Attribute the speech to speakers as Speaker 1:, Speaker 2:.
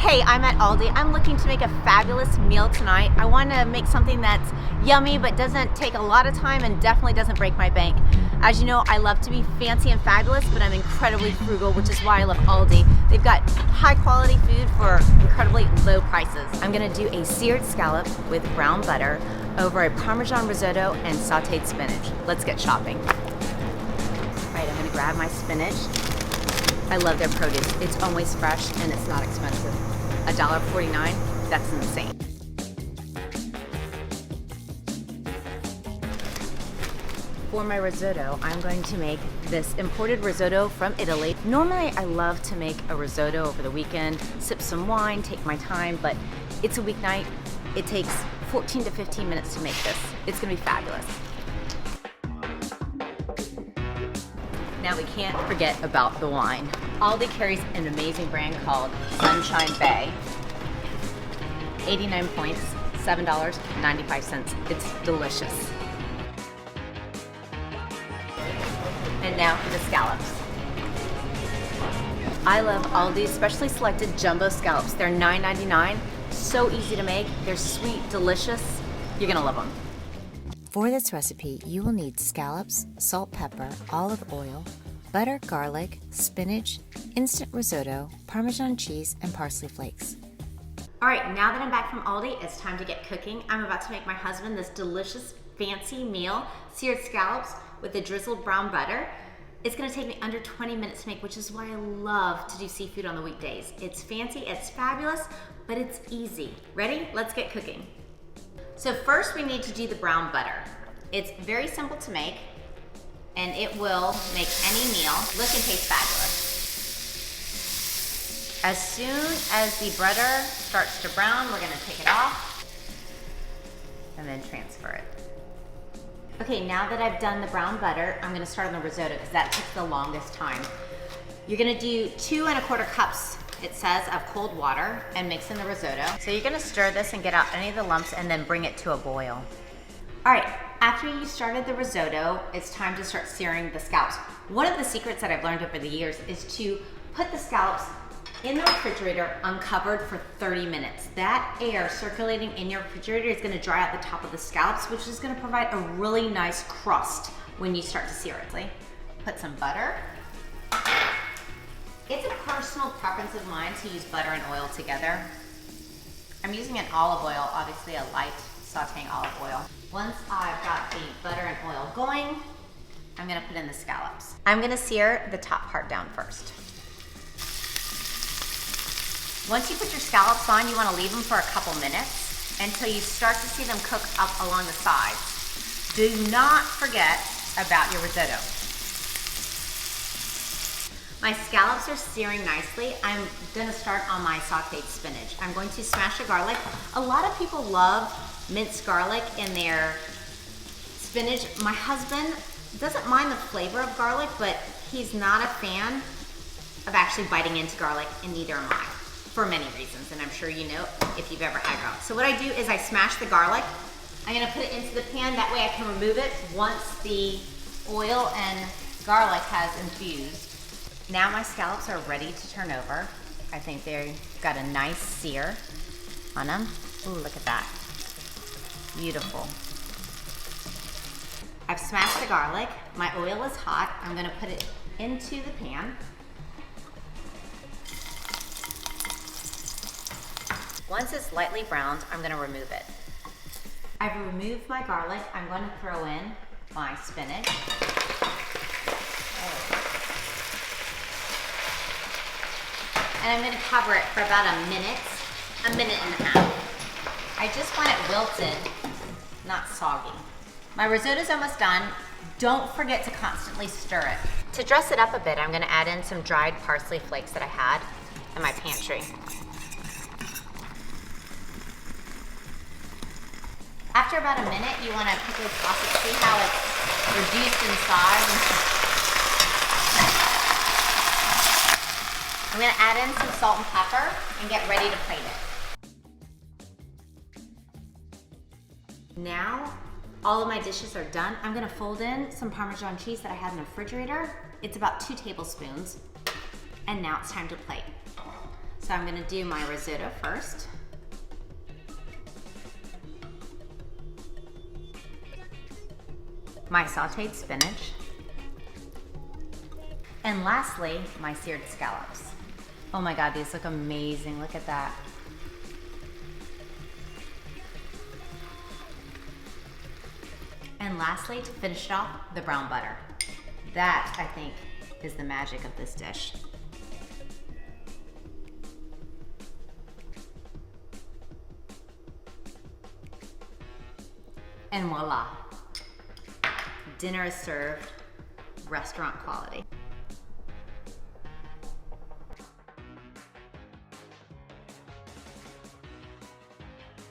Speaker 1: Hey, I'm at Aldi. I'm looking to make a fabulous meal tonight. I want to make something that's yummy but doesn't take a lot of time and definitely doesn't break my bank. As you know, I love to be fancy and fabulous, but I'm incredibly frugal, which is why I love Aldi. They've got high quality food for incredibly low prices. I'm gonna do a seared scallop with brown butter over a Parmesan risotto and sauteed spinach. Let's get shopping. All right, I'm gonna grab my spinach. I love their produce. It's always fresh and it's not expensive. $1.49, that's insane. For my risotto, I'm going to make this imported risotto from Italy. Normally, I love to make a risotto over the weekend, sip some wine, take my time, but it's a weeknight. It takes 14 to 15 minutes to make this. It's gonna be fabulous. Now we can't forget about the wine. Aldi carries an amazing brand called Sunshine Bay. 89 points, $7.95. It's delicious. And now for the scallops. I love Aldi's specially selected jumbo scallops. They're $9.99, so easy to make. They're sweet, delicious. You're gonna love them.
Speaker 2: For this recipe, you will need scallops, salt, pepper, olive oil, butter, garlic, spinach, instant risotto, Parmesan cheese, and parsley flakes.
Speaker 1: All right, now that I'm back from Aldi, it's time to get cooking. I'm about to make my husband this delicious, fancy meal, seared scallops with the drizzled brown butter. It's gonna take me under 20 minutes to make, which is why I love to do seafood on the weekdays. It's fancy, it's fabulous, but it's easy. Ready? Let's get cooking. So first we need to do the brown butter. It's very simple to make, and it will make any meal look and taste fabulous. As soon as the butter starts to brown, we're gonna take it off and then transfer it. Okay, now that I've done the brown butter, I'm gonna start on the risotto because that takes the longest time. You're gonna do 2 1/4 cups, it says, of cold water and mix in the risotto. So you're gonna stir this and get out any of the lumps and then bring it to a boil. All right, after you started the risotto, it's time to start searing the scallops. One of the secrets that I've learned over the years is to put the scallops in the refrigerator uncovered for 30 minutes. That air circulating in your refrigerator is gonna dry out the top of the scallops, which is gonna provide a really nice crust when you start to sear it. Put some butter. It's a personal preference of mine to use butter and oil together. I'm using an olive oil, obviously a light sauteing olive oil. Once I've got the butter and oil going, I'm gonna put in the scallops. I'm gonna sear the top part down first. Once you put your scallops on, you wanna leave them for a couple minutes until you start to see them cook up along the sides. Do not forget about your risotto. My scallops are searing nicely. I'm gonna start on my sauteed spinach. I'm going to smash the garlic. A lot of people love minced garlic in their spinach. My husband doesn't mind the flavor of garlic, but he's not a fan of actually biting into garlic, and neither am I, for many reasons, and I'm sure you know if you've ever had garlic. So what I do is I smash the garlic. I'm gonna put it into the pan, that way I can remove it once the oil and garlic has infused. Now my scallops are ready to turn over. I think they've got a nice sear on them. Ooh, look at that. Beautiful. I've smashed the garlic. My oil is hot. I'm gonna put it into the pan. Once it's lightly browned, I'm gonna remove it. I've removed my garlic. I'm gonna throw in my spinach. And I'm gonna cover it for about a minute and a half. I just want it wilted, not soggy. My risotto's almost done. Don't forget to constantly stir it. To dress it up a bit, I'm gonna add in some dried parsley flakes that I had in my pantry. After about a minute, you wanna quickly toss it, see how it's reduced in size. I'm gonna add in some salt and pepper and get ready to plate it. Now, all of my dishes are done. I'm gonna fold in some Parmesan cheese that I had in the refrigerator. It's about 2 tablespoons. And now it's time to plate. So I'm gonna do my risotto first. My sauteed spinach. And lastly, my seared scallops. Oh my God, these look amazing. Look at that. And lastly, to finish it off, the brown butter. That, I think, is the magic of this dish. And voila, dinner is served, restaurant quality.